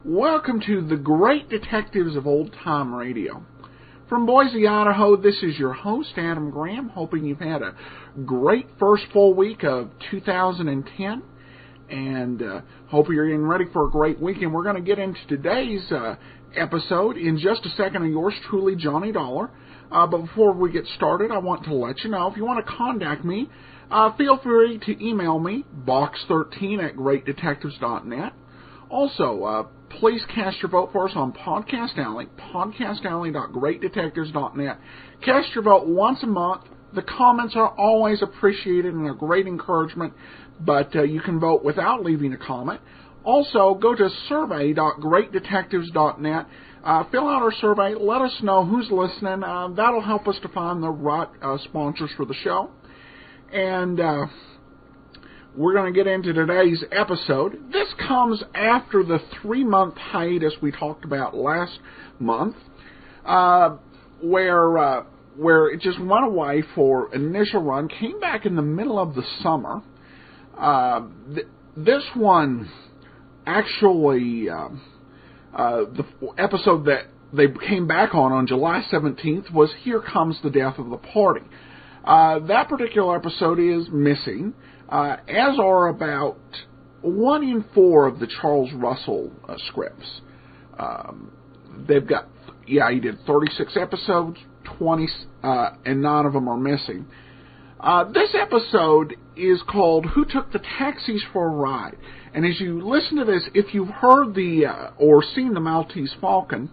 Welcome to the Great Detectives of Old Time Radio. From Boise, Idaho, this is your host, Adam Graham, hoping you've had a great first full week of 2010, and hope you're getting ready for a great weekend. We're going to get into today's episode in just a second of yours truly, Johnny Dollar. But before we get started, I want to let you know, if you want to contact me, feel free to email me, box13@greatdetectives.net. Also, please cast your vote for us on Podcast Alley, podcastalley.greatdetectives.net. Cast your vote once a month. The comments are always appreciated and a great encouragement, but you can vote without leaving a comment. Also, go to survey.greatdetectives.net. Fill out our survey. Let us know who's listening. That'll help us to find the right sponsors for the show. And we're going to get into today's episode. This comes after the 3-month hiatus we talked about last month, where it just went away for initial run, came back in the middle of the summer. This one, actually, the episode that they came back on July 17th was Here Comes the Death of the Party. That particular episode is missing, as are about 1 in 4 of the Charles Russell scripts. They've got, he did 36 episodes, 20, and 9 of them are missing. This episode is called Who Took the Taxis for a Ride? And as you listen to this, if you've heard or seen the Maltese Falcon,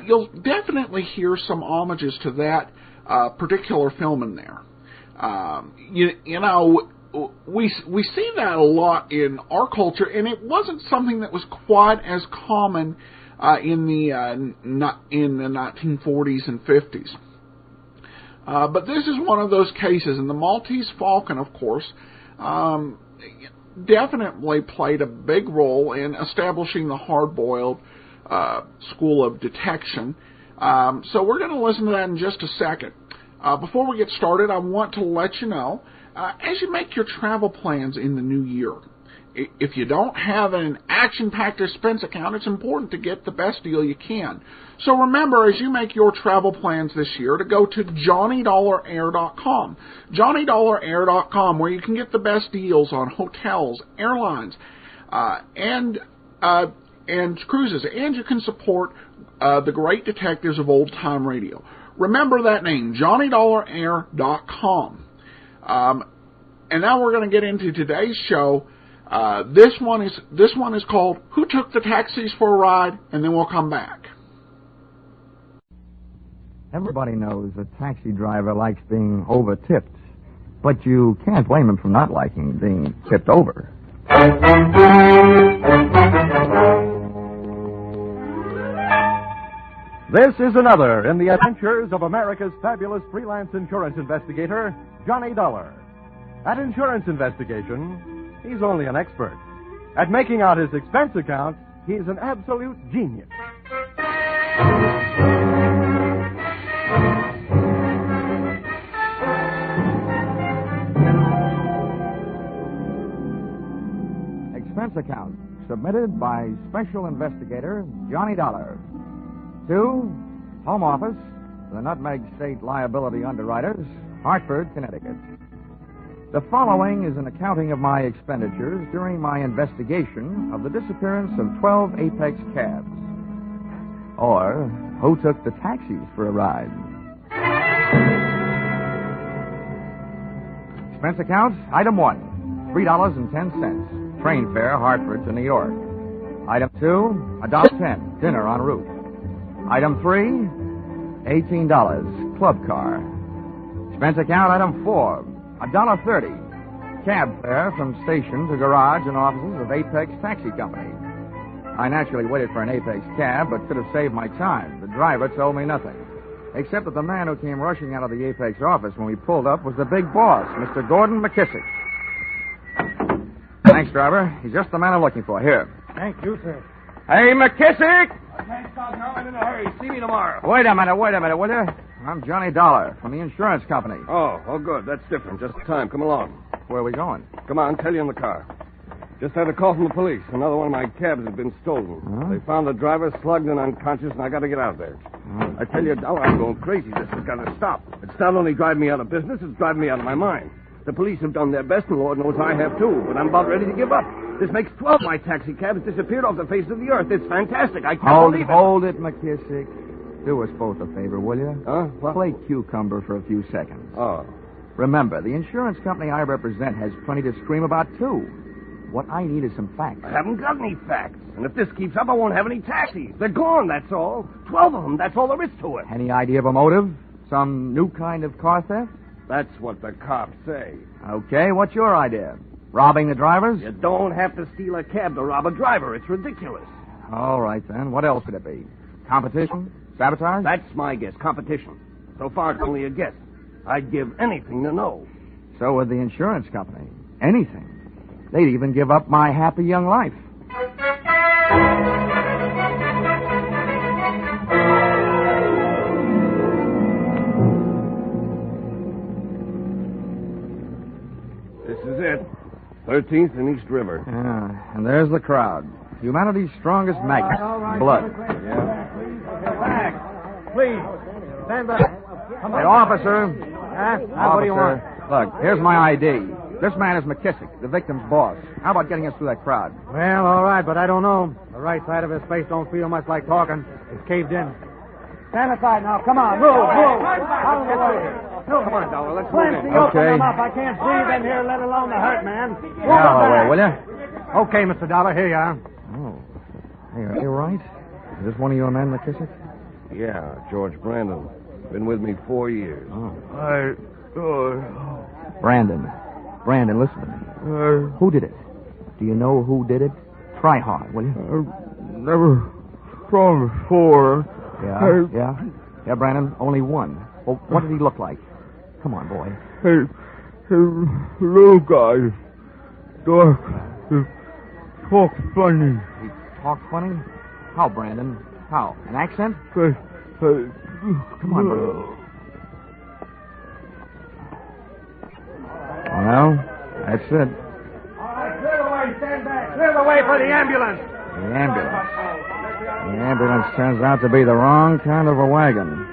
you'll definitely hear some homages to that particular film in there. You know, we see that a lot in our culture, and it wasn't something that was quite as common in the 1940s and 50s. But this is one of those cases, and the Maltese Falcon, of course, definitely played a big role in establishing the hard-boiled school of detection. So we're going to listen to that in just a second. Before we get started, I want to let you know, as you make your travel plans in the new year, if you don't have an action-packed expense account, it's important to get the best deal you can. So remember, as you make your travel plans this year, to go to JohnnyDollarAir.com. JohnnyDollarAir.com, where you can get the best deals on hotels, airlines, and cruises. And you can support the Great Detectives of Old Time Radio. Remember that name, JohnnyDollarAir.com. And now we're going to get into today's show. This one is called Who Took the Taxis for a Ride? And then we'll come back. Everybody knows a taxi driver likes being over-tipped, but you can't blame him for not liking being tipped over. This is another in the adventures of America's fabulous freelance insurance investigator, Johnny Dollar. At Insurance Investigation, he's only an expert. At making out his expense account, he's an absolute genius. Expense account submitted by Special Investigator Johnny Dollar. To Home Office, the Nutmeg State Liability Underwriters, Hartford, Connecticut. The following is an accounting of my expenditures during my investigation of the disappearance of 12 Apex cabs. Or, who took the taxis for a ride? Expense account, item 1, $3.10, train fare Hartford to New York. Item 2, $1.10, dinner en route. Item 3, $18, club car. Expense account, item 4, $1.30, cab fare from station to garage and offices of Apex Taxi Company. I naturally waited for an Apex cab, but could have saved my time. The driver told me nothing. Except that the man who came rushing out of the Apex office when we pulled up was the big boss, Mr. Gordon McKissick. Thanks, driver. He's just the man I'm looking for. Here. Thank you, sir. Hey, McKissick! I can't stop now. I'm in a hurry. See me tomorrow. Wait a minute, will you? I'm Johnny Dollar from the insurance company. Oh, good. That's different. Just in time. Come along. Where are we going? Come on, tell you in the car. Just had a call from the police. Another one of my cabs has been stolen. Huh? They found the driver slugged and unconscious, and I got to get out of there. I tell you, Dollar, I'm going crazy. This has got to stop. It's not only driving me out of business, it's driving me out of my mind. The police have done their best, and Lord knows I have too, but I'm about ready to give up. This makes 12 of my taxi cabs disappeared off the face of the earth. It's fantastic. I can't believe it. Hold it, McKissick. Do us both a favor, will you? Huh? What? Play cucumber for a few seconds. Oh. Remember, the insurance company I represent has plenty to scream about, too. What I need is some facts. I haven't got any facts. And if this keeps up, I won't have any taxis. They're gone, that's all. 12 of them, that's all there is to it. Any idea of a motive? Some new kind of car theft? That's what the cops say. Okay, what's your idea? Robbing the drivers? You don't have to steal a cab to rob a driver. It's ridiculous. All right, then. What else could it be? Competition? Sabotage? That's my guess. Competition. So far, it's only a guess. I'd give anything to know. So would the insurance company. Anything. They'd even give up my happy young life. This is it. 13th and East River. Yeah, and there's the crowd. Humanity's strongest magnet. All right. Blood. Yeah. Back. Please. Stand back. Come Hey, on. officer. What do you want? Look, here's my ID. This man is McKissick, the victim's boss. How about getting us through that crowd? Well, all right, but I don't know. The right side of his face don't feel much like talking. It's caved in. Stand aside now. Come on. Move. Out of the way. Come on, Dollar. Let's move in. Okay. Open them up. I can't breathe in here, let alone the hurt man. Out of the way, will you? Okay, Mr. Dollar. Here you are. Oh. Hey, are you right? Is this one of your men, McKissick? Yeah, George Brandon. Been with me 4 years. Oh. Brandon, listen to me. Who did it? Do you know who did it? Try hard, will you? Never saw him before. Yeah, Brandon, only one. Well, what did he look like? Come on, boy. Hey, little guy. Dark. He talks funny. He talked funny? How, Brandon? How? An accent? Come on, Brandon. Well, that's it. All right, clear the way. Stand back. Clear the way for the ambulance. The ambulance. The ambulance turns out to be the wrong kind of a wagon.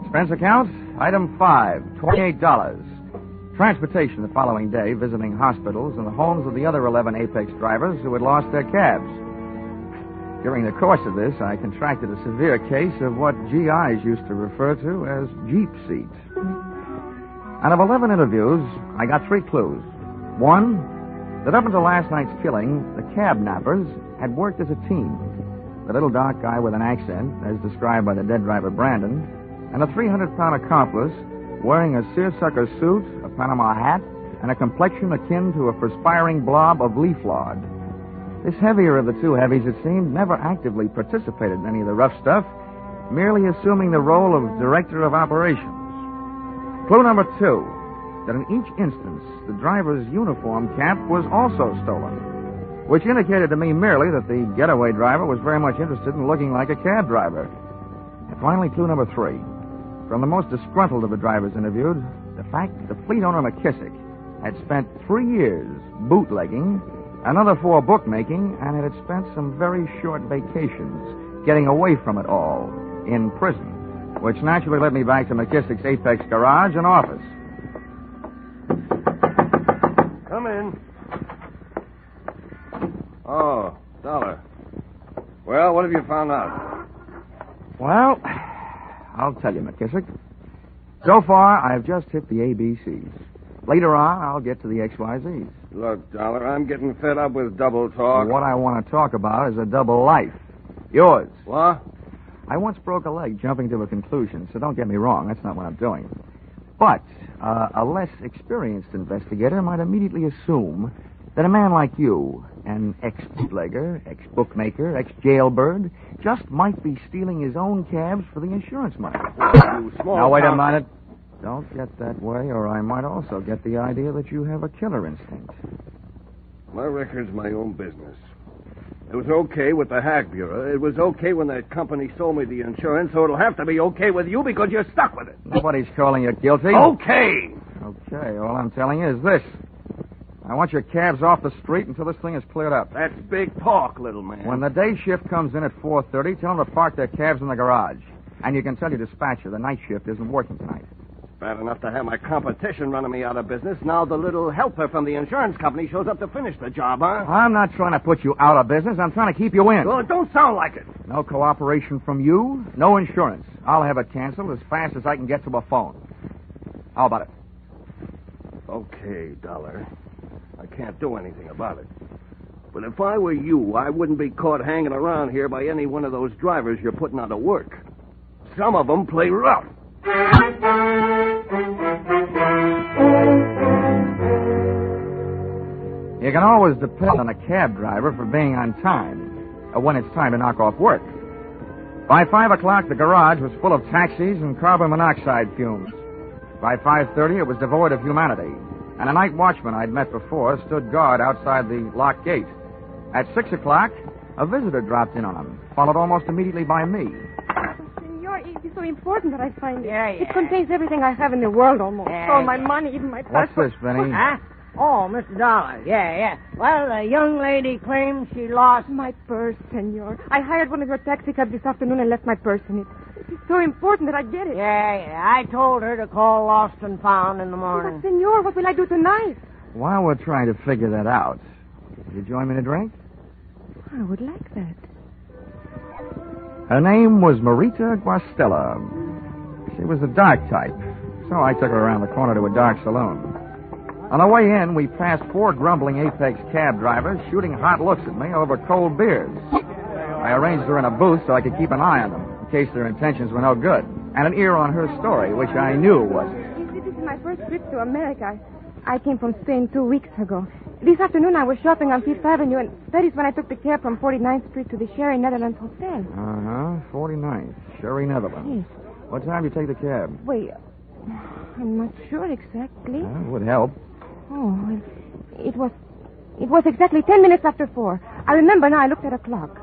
Expense account, item 5, $28. Transportation the following day, visiting hospitals and the homes of the other 11 Apex drivers who had lost their cabs. During the course of this, I contracted a severe case of what GIs used to refer to as Jeep seat. Out of 11 interviews, I got 3 clues. 1, that up until last night's killing, the cab nappers had worked as a team. The little dark guy with an accent, as described by the dead driver Brandon, and a 300-pound accomplice wearing a seersucker suit, a Panama hat, and a complexion akin to a perspiring blob of leaf lard. This heavier of the two heavies, it seemed, never actively participated in any of the rough stuff, merely assuming the role of director of operations. Clue number 2, that in each instance, the driver's uniform cap was also stolen, which indicated to me merely that the getaway driver was very much interested in looking like a cab driver. And finally, clue number 3. From the most disgruntled of the drivers interviewed, the fact that the fleet owner McKissick had spent 3 years bootlegging, another 4 bookmaking, and had spent some very short vacations getting away from it all in prison, which naturally led me back to McKissick's Apex garage and office. Come in. Oh, Dollar. Well, what have you found out? Well, I'll tell you, McKissick. So far, I've just hit the ABCs. Later on, I'll get to the XYZs. Look, Dollar, I'm getting fed up with double talk. What I want to talk about is a double life. Yours. What? I once broke a leg jumping to a conclusion, so don't get me wrong. That's not what I'm doing. But a less experienced investigator might immediately assume that a man like you, an ex-bootlegger, ex-bookmaker, ex-jailbird, just might be stealing his own cabs for the insurance money. Now, wait a minute. Don't get that way, or I might also get the idea that you have a killer instinct. My record's my own business. It was okay with the Hack Bureau. It was okay when that company sold me the insurance, so it'll have to be okay with you because you're stuck with it. Nobody's calling you guilty. Okay. Okay, all I'm telling you is this. I want your cabs off the street until this thing is cleared up. That's big talk, little man. When the day shift comes in at 4:30, tell them to park their cabs in the garage. And you can tell your dispatcher the night shift isn't working tonight. Bad enough to have my competition running me out of business. Now the little helper from the insurance company shows up to finish the job, huh? I'm not trying to put you out of business. I'm trying to keep you in. Well, it don't sound like it. No cooperation from you, no insurance. I'll have it canceled as fast as I can get to a phone. How about it? Okay, Dollar. I can't do anything about it. But if I were you, I wouldn't be caught hanging around here by any one of those drivers you're putting out of work. Some of them play rough. You can always depend on a cab driver for being on time, when it's time to knock off work. By 5 o'clock, the garage was full of taxis and carbon monoxide fumes. By 5:30, it was devoid of humanity, and a night watchman I'd met before stood guard outside the locked gate. At 6 o'clock, a visitor dropped in on him, followed almost immediately by me. Senor, it is so important that I find it. Yeah. It contains everything I have in the world almost. All my money, even my What's passport. this, Benny? Huh? Oh, Mr. Dollar. Yeah. Well, a young lady claims she lost... My purse, senor. I hired one of your taxi cabs this afternoon and left my purse in it. It is so important that I get it. Yeah. I told her to call Lost and Found in the morning. But, senor, what will I do tonight? While we're trying to figure that out, will you join me in a drink? I would like that. Her name was Marita Guastella. She was a dark type, so I took her around the corner to a dark saloon. On the way in, we passed 4 grumbling Apex cab drivers shooting hot looks at me over cold beers. I arranged her in a booth so I could keep an eye on them, in case their intentions were no good, and an ear on her story, which I knew wasn't. This is my first trip to America. I came from Spain 2 weeks ago. This afternoon I was shopping on Fifth Avenue, and that is when I took the cab from 49th Street to the Sherry Netherlands Hotel. 49th, Sherry Netherlands. Yes. What time did you take the cab? Wait, I'm not sure exactly. It would help. Oh, it was exactly 10 minutes after 4. I remember now. I looked at a clock.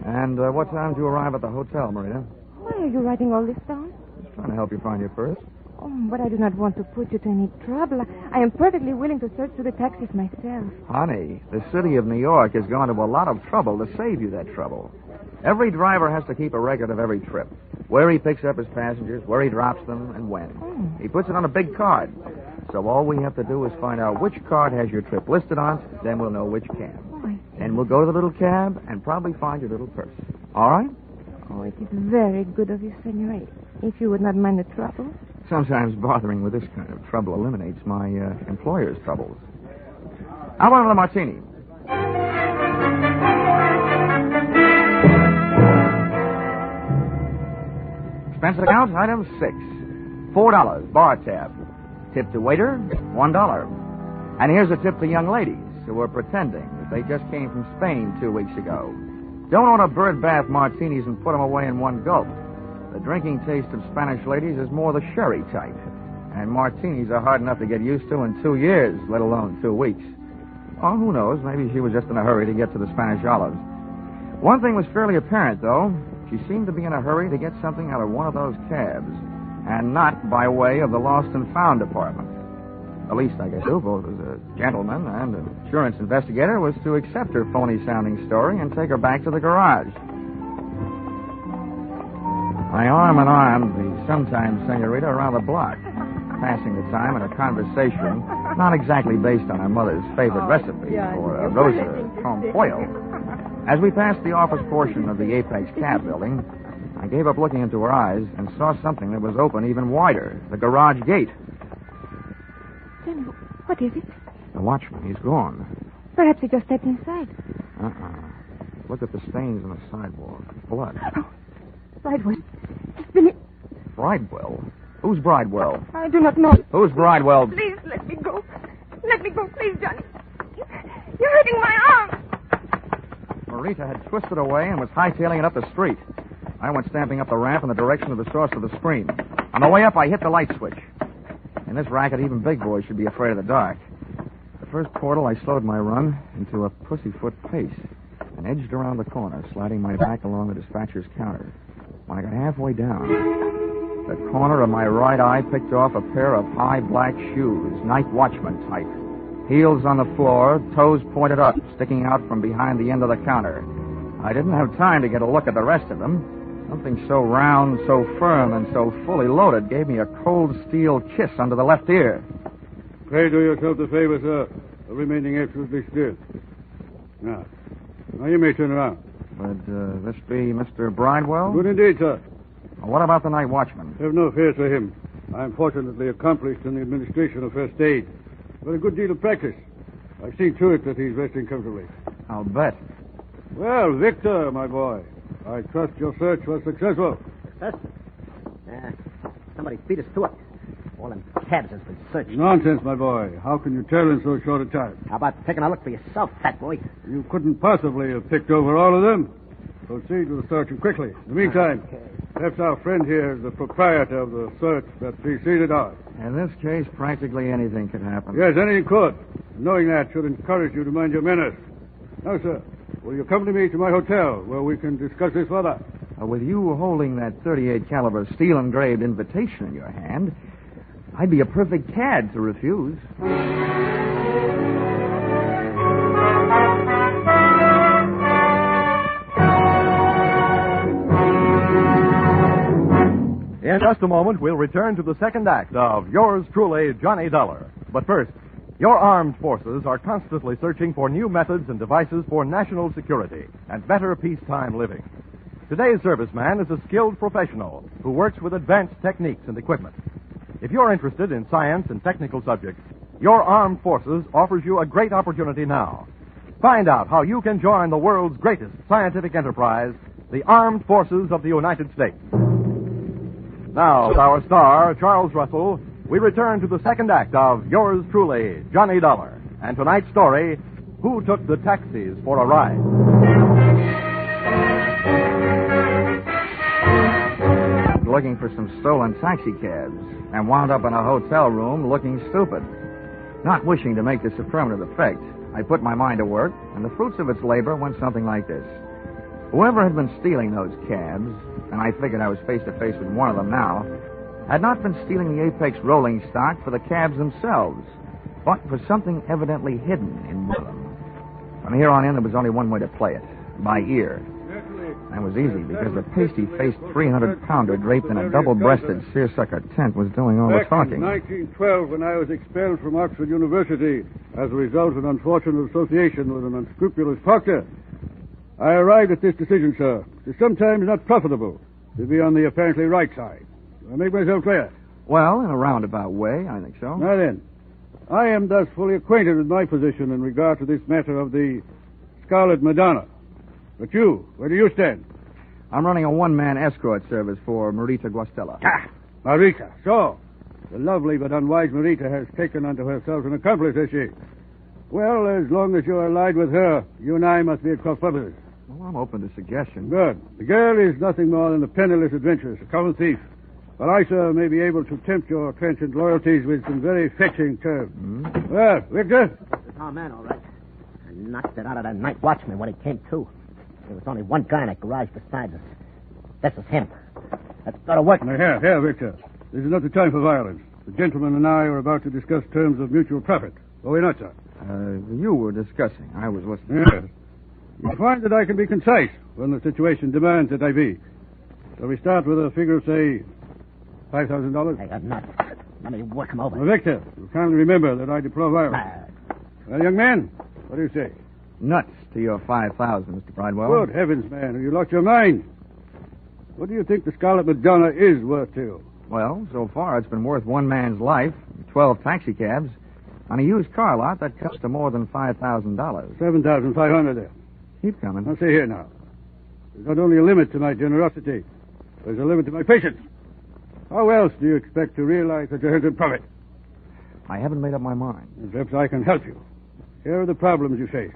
And what time did you arrive at the hotel, Marita? Why are you writing all this down? Just trying to help you find your purse. Oh, but I do not want to put you to any trouble. I am perfectly willing to search through the taxis myself. Honey, the city of New York has gone to a lot of trouble to save you that trouble. Every driver has to keep a record of every trip. Where he picks up his passengers, where he drops them, and when. He puts it on a big card. So all we have to do is find out which card has your trip listed on it, then we'll know which cab. And we'll go to the little cab and probably find your little purse. All right? Oh, it is very good of you, senor. If you would not mind the trouble. Sometimes bothering with this kind of trouble eliminates my employer's troubles. How about another martini? Expense account, item 6. $4, bar tab. Tip to waiter, $1. And here's a tip to young ladies who are pretending that they just came from Spain 2 weeks ago. Don't order bird bath martinis and put them away in one gulp. The drinking taste of Spanish ladies is more the sherry type. And martinis are hard enough to get used to in 2 years, let alone 2 weeks. Oh, who knows? Maybe she was just in a hurry to get to the Spanish olives. One thing was fairly apparent, though. She seemed to be in a hurry to get something out of one of those cabs, and not by way of the Lost and Found department. The least I could do, both as a gentleman and an insurance investigator, was to accept her phony-sounding story and take her back to the garage. I arm in arm the sometime senorita around the block, passing the time in a conversation not exactly based on her mother's favorite recipe for a rosa con pollo. As we passed the office portion of the Apex Cab building, I gave up looking into her eyes and saw something that was open even wider, the garage gate. Then what is it? The watchman, he's gone. Perhaps he just stepped inside. Look at the stains on the sidewalk. Blood. Oh, Bridewell. It's been... Bridewell? Who's Bridewell? I do not know. Who's Bridewell? Please, let me go. Let me go, please, Johnny. You're hurting my arm. Marita had twisted away and was hightailing it up the street. I went stamping up the ramp in the direction of the source of the scream. On the way up, I hit the light switch. In this racket, even big boys should be afraid of the dark. The first portal, I slowed my run into a pussyfoot pace and edged around the corner, sliding my back along the dispatcher's counter. When I got halfway down, the corner of my right eye picked off a pair of high black shoes, night watchman type. Heels on the floor, toes pointed up, sticking out from behind the end of the counter. I didn't have time to get a look at the rest of them. Something so round, so firm, and so fully loaded gave me a cold steel kiss under the left ear. Pray do yourself the favor, sir, of remaining absolutely still. Now you may turn around. Would this be Mr. Bridewell? Good indeed, sir. What about the night watchman? Have no fears for him. I am fortunately accomplished in the administration of first aid. But a good deal of practice. I've seen to it that he's resting comfortably. I'll bet. Well, Victor, my boy, I trust your search was successful. Successful? Somebody beat us to it. All them cabs has been searched. Nonsense, my boy. How can you tell in so short a time? How about taking a look for yourself, fat boy? You couldn't possibly have picked over all of them. Proceed with the search and quickly. In the meantime, perhaps our friend here is the proprietor of the search that preceded ours. In this case, practically anything could happen. Yes, anything could. Knowing that should encourage you to mind your manners. Now, sir, will you accompany me to my hotel where we can discuss this further? With you holding that .38 caliber steel-engraved invitation in your hand, I'd be a perfect cad to refuse. In just a moment, we'll return to the second act of Yours Truly, Johnny Dollar. But first, your armed forces are constantly searching for new methods and devices for national security and better peacetime living. Today's serviceman is a skilled professional who works with advanced techniques and equipment. If you're interested in science and technical subjects, your armed forces offers you a great opportunity now. Find out how you can join the world's greatest scientific enterprise, the Armed Forces of the United States. Now, with our star, Charles Russell, we return to the second act of Yours Truly, Johnny Dollar. And tonight's story, Who Took the Taxis for a Ride? Looking for some stolen taxi cabs and wound up in a hotel room looking stupid. Not wishing to make this a permanent effect, I put my mind to work, and the fruits of its labor went something like this. Whoever had been stealing those cabs, and I figured I was face to face with one of them now, had not been stealing the Apex rolling stock for the cabs themselves, but for something evidently hidden in one of them. From here on in, there was only one way to play it, by ear. That was easy, because the pasty-faced 300-pounder draped in a double-breasted seersucker tent was doing all the talking. Back in 1912, when I was expelled from Oxford University as a result of an unfortunate association with an unscrupulous proctor, I arrived at this decision, sir. It is sometimes not profitable to be on the apparently right side. Do I make myself clear? Well, in a roundabout way, I think so. Now then, I am thus fully acquainted with my position in regard to this matter of the Scarlet Madonna. But you, where do you stand? I'm running a one-man escort service for Marita Guastella. Marita, so. The lovely but unwise Marita has taken unto herself an accomplice, has she? Well, as long as you're allied with her, you and I must be at cross purposes. Well, I'm open to suggestions. Good. The girl is nothing more than a penniless adventuress, a common thief. But I, sir, may be able to tempt your transient loyalties with some very fetching terms. Mm-hmm. Well, Victor? It's our man, all right. I knocked it out of that night watchman when he came to. There was only one guy in that garage besides us. This is him. Let's go to work. Here, Victor. This is not the time for violence. The gentleman and I are about to discuss terms of mutual profit. Are we not, sir? You were discussing. I was listening. Yes. You'll find that I can be concise when the situation demands that I be. Shall we start with a figure of, say, $5,000? Hey, I'm not. Let me work him over. Well, Victor, you kindly remember that I deplore violence. Well, young man, what do you say? Nuts to your 5,000, Mr. Bridewell. Good heavens, man, have you lost your mind? What do you think the Scarlet Madonna is worth to you? Well, so far it's been worth one man's life, 12 taxicabs, on a used car lot that cost her more than $5,000. $7,500 there. Keep coming. Now, see here now. There's not only a limit to my generosity, There's a limit to my patience. How else do you expect to realize such a handsome profit? I haven't made up my mind. Perhaps I can help you. Here are the problems you face.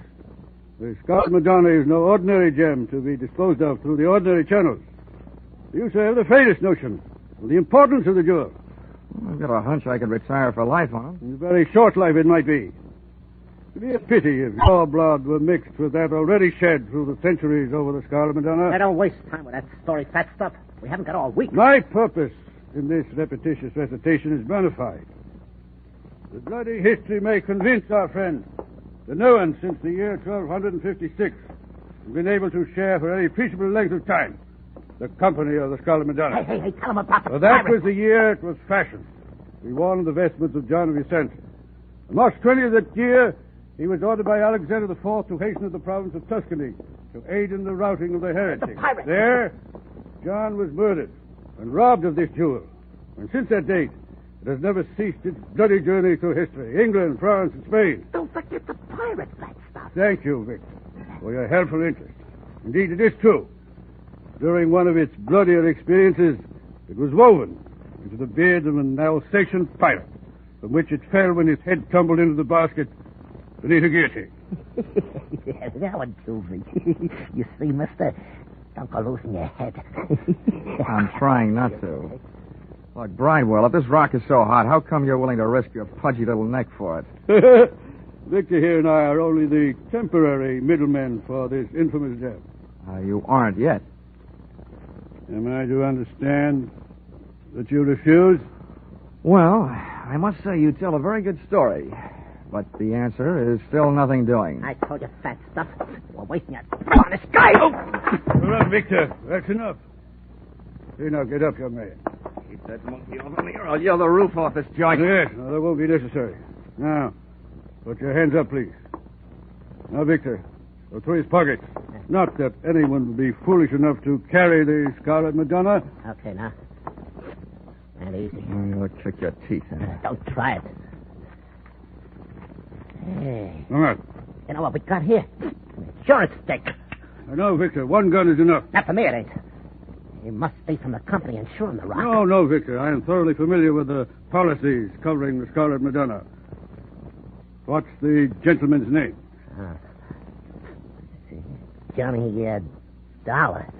The Scarlet Madonna is no ordinary gem to be disposed of through the ordinary channels. You say have the faintest notion of the importance of the jewel. I've got a hunch I could retire for life on it. A very short life it might be. It'd be a pity if your blood were mixed with that already shed through the centuries over the Scarlet Madonna. Now, don't waste time with that story, fat stuff. We haven't got all week. My purpose in this repetitious recitation is bona fide. The bloody history may convince our friend that no one since the year 1256 has been able to share for any appreciable length of time the company of the Scarlet Madonna. Hey, tell him about the For that pirate. was the year it was fashioned. We worn the vestments of John of Vicente. On March 20th of that year, he was ordered by Alexander IV to hasten to the province of Tuscany to aid in the routing of the heretics. The pirate. There, John was murdered and robbed of this jewel. And since that date, it has never ceased its bloody journey through history. England, France, and Spain. Don't forget the pirate, fat stuff. Thank you, Victor, for your helpful interest. Indeed, it is true. During one of its bloodier experiences, it was woven into the beard of an Alsatian pirate, from which it fell when his head tumbled into the basket beneath a guillotine. Yeah, that one kills me. You see, mister, don't go losing your head. I'm trying not to. Look, Bridewell, if this rock is so hot, how come you're willing to risk your pudgy little neck for it? Victor here and I are only the temporary middlemen for this infamous job. You aren't yet. Am I to understand that you refuse? Well, I must say you tell a very good story. But the answer is still nothing doing. I told you, fat stuff. We're wasting your time on this guy. Well, Victor, that's enough. Here, now, get up, young man. Keep that monkey over me or I'll yell the roof off this joint. Yes, no, that won't be necessary. Now, put your hands up, please. Now, Victor, go through his pockets. Not that anyone would be foolish enough to carry the Scarlet Madonna. Okay, now. And easy. You'll kick your teeth in. Don't try it. Hey. All right. You know what we got here? An insurance stick. I know, Victor. One gun is enough. Not for me, it ain't. It must be from the company insuring the rock. No, Victor. I am thoroughly familiar with the policies covering the Scarlet Madonna. What's the gentleman's name? Johnny Dollar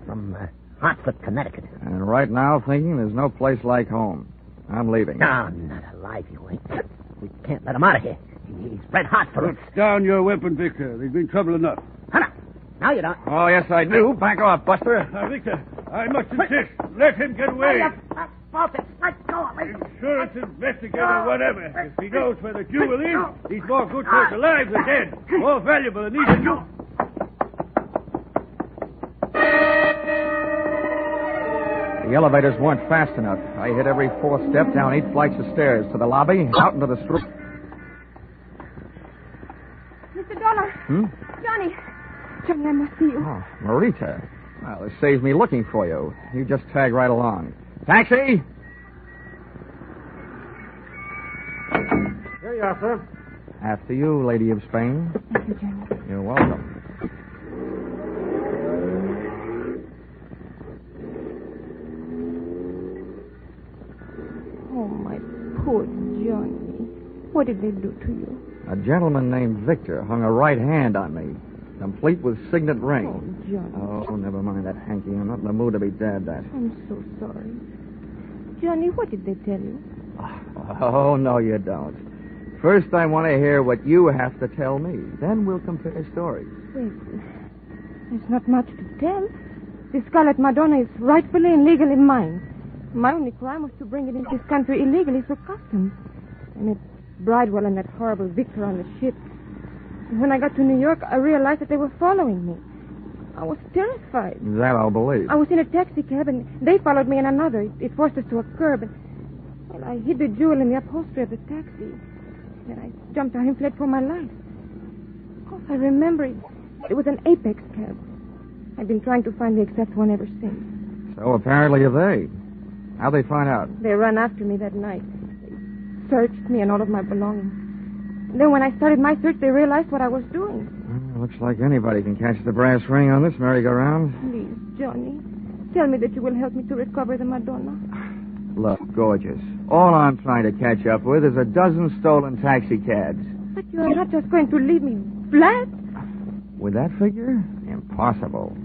from Hartford, Connecticut. And right now, thinking there's no place like home. I'm leaving. No, not alive, you ain't. We can't let him out of here. He's red hot for us. Put down your weapon, Victor. There's been trouble enough. Hunter, now you don't. Oh, yes, I do. Back off, Buster. Now, Victor, I must insist. Let him get away. Let go of me. Insurance investigator, whatever. If he knows where the jewel is, he's more good for us alive than dead. More valuable than even you. The elevators weren't fast enough. I hit every fourth step down 8 flights of stairs to the lobby, out into the street. Mr. Dollar. Johnny, I must see you. Oh, Marita. Well, this saves me looking for you. You just tag right along. Taxi! Here you are, sir. After you, Lady of Spain. Thank you, Johnny. You're welcome. Oh, my poor Johnny. What did they do to you? A gentleman named Victor hung a right hand on me, complete with signet ring. Oh, Johnny. Oh, never mind that hanky. I'm not in the mood to be dabbed at. I'm so sorry. Johnny, what did they tell you? Oh, no, you don't. First, I want to hear what you have to tell me. Then we'll compare stories. Well, there's not much to tell. The Scarlet Madonna is rightfully and legally mine. My only crime was to bring it into this country illegally through customs. I met Bridewell and that horrible Victor on the ship. And when I got to New York, I realized that they were following me. I was terrified. That I'll believe. I was in a taxi cab, and they followed me in another. It forced us to a curb. And, well, I hid the jewel in the upholstery of the taxi. Then I jumped out and fled for my life. Of course, I remember it. It was an Apex cab. I've been trying to find the exact one ever since. So apparently have they. How'd they find out? They ran after me that night. They searched me and all of my belongings. And then when I started my search, they realized what I was doing. Well, looks like anybody can catch the brass ring on this merry-go-round. Please, Johnny, Tell me that you will help me to recover the Madonna. Look, gorgeous. All I'm trying to catch up with is a dozen stolen taxi cabs. But you are not just going to leave me flat? With that figure? Impossible.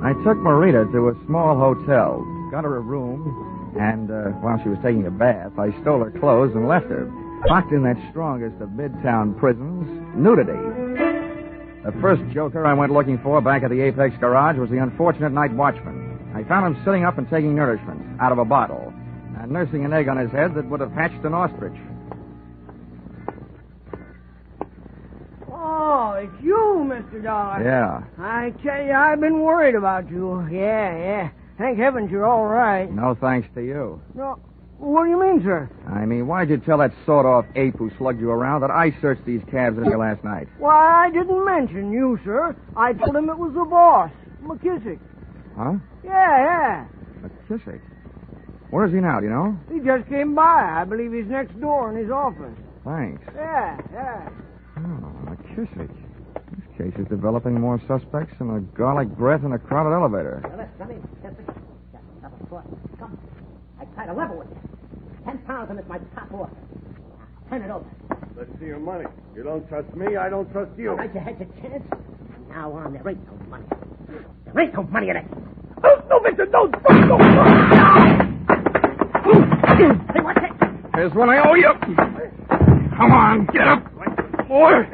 I took Marita to a small hotel, got her a room, and while she was taking a bath, I stole her clothes and left her. Locked in that strongest of midtown prisons, nudity. The first joker I went looking for back at the Apex garage was the unfortunate night watchman. I found him sitting up and taking nourishment out of a bottle and nursing an egg on his head that would have hatched an ostrich. Oh, it's you, Mr. Dollar. Yeah. I tell you, I've been worried about you. Yeah. Thank heavens you're all right. No thanks to you. No, what do you mean, sir? I mean, why'd you tell that sawed-off ape who slugged you around that I searched these cabs in here last night? Why, I didn't mention you, sir. I told him it was the boss, McKissick. Huh? Yeah. McKissick? Where is he now, do you know? He just came by. I believe he's next door in his office. Thanks. Yeah. Oh, McKissick. This case is developing more suspects than a garlic breath in a crowded elevator. Come in, McKissick. Come. I try to level with you. 10,000 is my top offer. Turn it over. Let's see your money. You don't trust me, I don't trust you. All right, you had your chance. From now on, there ain't no money. There ain't no money in it. No, Victor, don't. Hey, what's it? Here's what I owe you. Come on, get up. Boy.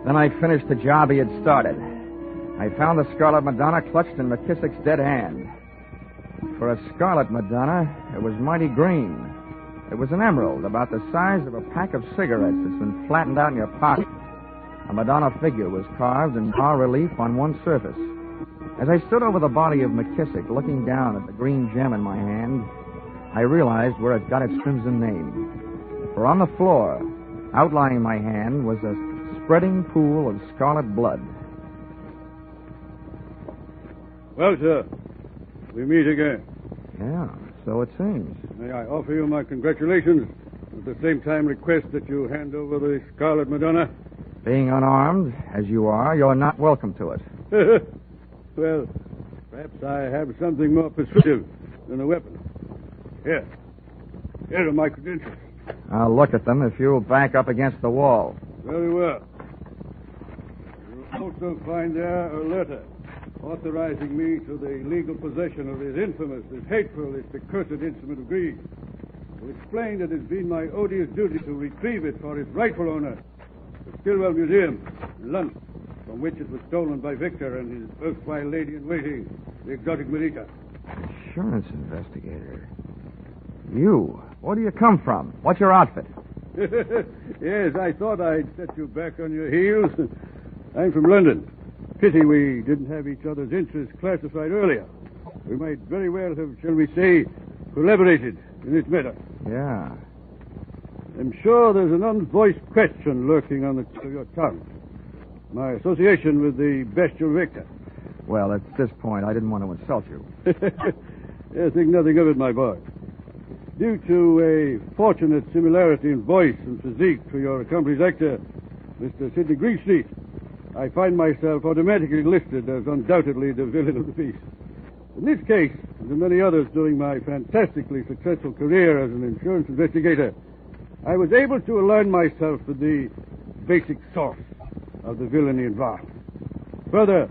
Then I finished the job he had started. I found the Scarlet Madonna clutched in McKissick's dead hand. For a Scarlet Madonna, it was mighty green. It was an emerald about the size of a pack of cigarettes that's been flattened out in your pocket. A Madonna figure was carved in bas relief on one surface. As I stood over the body of McKissick, looking down at the green gem in my hand, I realized where it got its crimson name. For on the floor, outlining my hand, was a spreading pool of scarlet blood. Well, sir, we meet again. Yeah, so it seems. May I offer you my congratulations, at the same time request that you hand over the Scarlet Madonna? Being unarmed, as you are, you're not welcome to it. Well, perhaps I have something more persuasive than a weapon. Here are my credentials. I'll look at them if you'll back up against the wall. Very well. You'll also find there a letter authorizing me to the legal possession of this infamous, this hateful, this accursed instrument of greed. To explain that it's been my odious duty to retrieve it for its rightful owner, the Stillwell Museum in London, from which it was stolen by Victor and his erstwhile lady-in-waiting, the exotic Marita. Insurance investigator. You. Where do you come from? What's your outfit? Yes, I thought I'd set you back on your heels. I'm from London. Pity we didn't have each other's interests classified earlier. We might very well have, shall we say, collaborated in this matter. Yeah. I'm sure there's an unvoiced question lurking on the tip of your tongue. My association with the bestial Victor. Well, at this point, I didn't want to insult you. Yes, think nothing of it, my boy. Due to a fortunate similarity in voice and physique to your accomplished actor, Mr. Sidney Greenstreet, I find myself automatically listed as undoubtedly the villain of the piece. In this case, and in many others during my fantastically successful career as an insurance investigator, I was able to align myself with the basic source of the villainy involved. Further,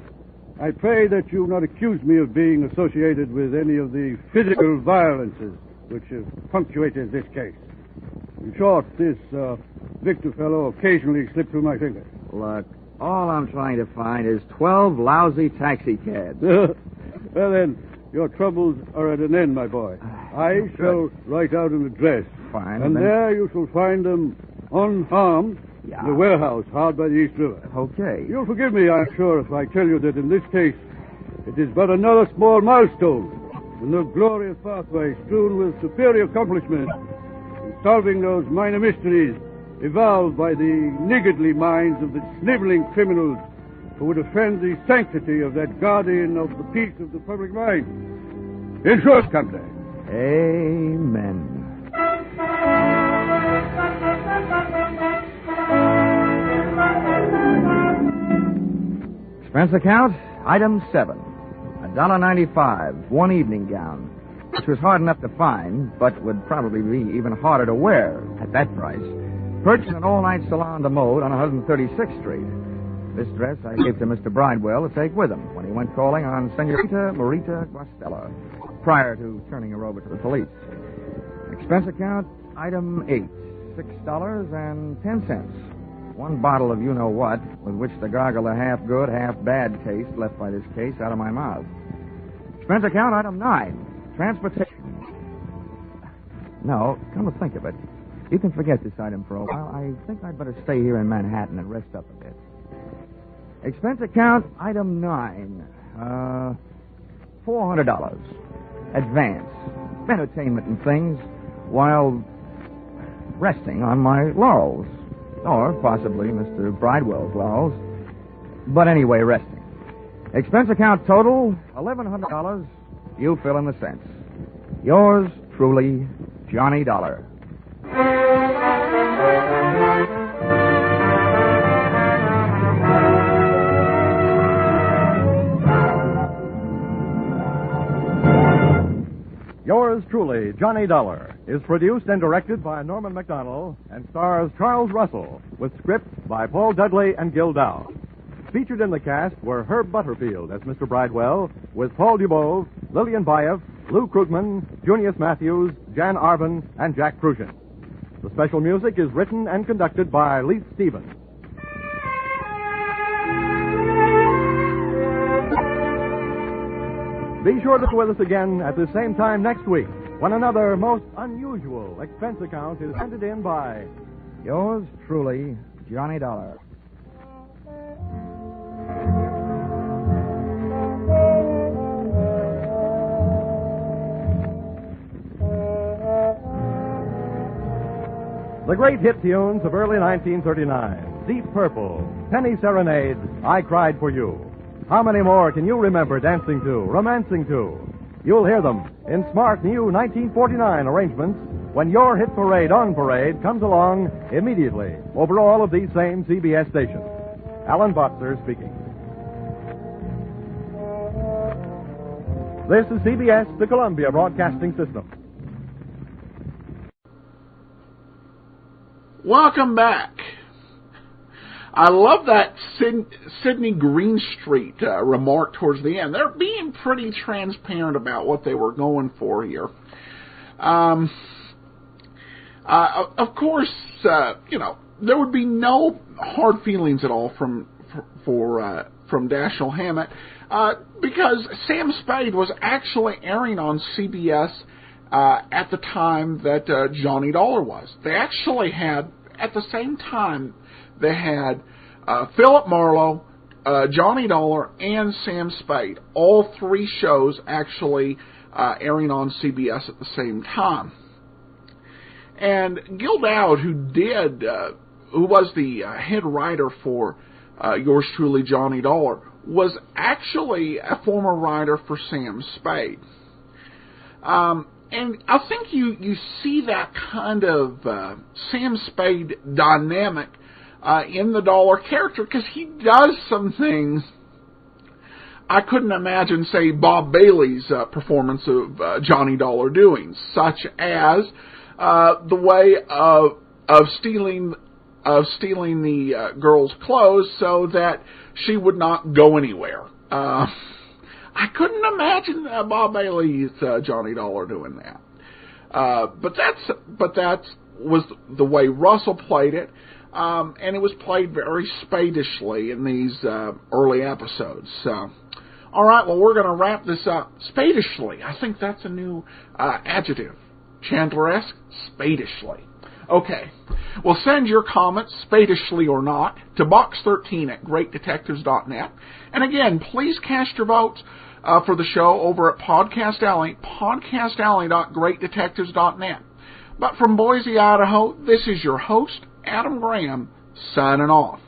I pray that you not accuse me of being associated with any of the physical violences which have punctuated this case. In short, this Victor fellow occasionally slipped through my fingers. Look, all I'm trying to find is 12 lousy taxi cabs. Well, then, your troubles are at an end, my boy. I shall write out an address. Fine. And there you shall find them unharmed in the warehouse hard by the East River. Okay. You'll forgive me, I'm sure, if I tell you that in this case, it is but another small milestone in the glorious pathway strewn with superior accomplishments in solving those minor mysteries evolved by the niggardly minds of the sniveling criminals who would offend the sanctity of that guardian of the peace of the public mind. Insurance Company. Amen. Expense account, item 7. $1.95, one evening gown, which was hard enough to find, but would probably be even harder to wear at that price. Purchased an all-night salon de mode on 136th Street. This dress I gave to Mr. Bridewell to take with him when he went calling on Senorita Marita Guastella, prior to turning her over to the police. Expense account, item 8, $6.10. One bottle of you-know-what, with which to gargle the half-good, half-bad taste left by this case out of my mouth. Expense account, item 9, transportation. No, come to think of it, you can forget this item for a while. I think I'd better stay here in Manhattan and rest up a bit. Expense account, item 9, $400. Advance, entertainment and things, while resting on my laurels. Or possibly Mr. Bridewell's laurels. But anyway, resting. Expense account total, $1,100. You fill in the cents. Yours truly, Johnny Dollar. Yours truly, Johnny Dollar, is produced and directed by Norman MacDonald and stars Charles Russell, with script by Paul Dudley and Gil Dow. Featured in the cast were Herb Butterfield as Mr. Bridewell, with Paul Dubove, Lillian Baeff, Lou Krugman, Junius Matthews, Jan Arvin, and Jack Prusian. The special music is written and conducted by Leith Stevens. Be sure to be with us again at the same time next week when another most unusual expense account is handed in by Yours truly, Johnny Dollar. the great hit tunes of early 1939. Deep Purple, Penny Serenade, I Cried for You. How many more can you remember dancing to, romancing to? You'll hear them in smart new 1949 arrangements when your hit parade on parade comes along immediately over all of these same CBS stations. Alan Botzer speaking. This is CBS, the Columbia Broadcasting System. Welcome back. I love that Sidney Greenstreet remark towards the end. They're being pretty transparent about what they were going for here. Of course, there would be no hard feelings at all from Dashiell Hammett because Sam Spade was actually airing on CBS at the time that Johnny Dollar was. They actually had, at the same time, they had Philip Marlowe, Johnny Dollar, and Sam Spade. All three shows actually airing on CBS at the same time. And Gil Dowd, who was the head writer for Yours Truly, Johnny Dollar, was actually a former writer for Sam Spade. And I think you see that kind of Sam Spade dynamic in the Dollar character, because he does some things I couldn't imagine, say, Bob Bailey's performance of Johnny Dollar doing, such as the way of stealing the girl's clothes so that she would not go anywhere. I couldn't imagine Bob Bailey's Johnny Dollar doing that. But that was the way Russell played it. And it was played very spadishly in these early episodes. All right, well, we're going to wrap this up. Spadishly. I think that's a new adjective. Chandler-esque, spadishly. Okay. Well, send your comments, spadishly or not, to box13@greatdetectives.net. And again, please cast your votes for the show over at Podcast Alley, podcastalley.greatdetectives.net. But from Boise, Idaho, this is your host, Adam Graham, signing off.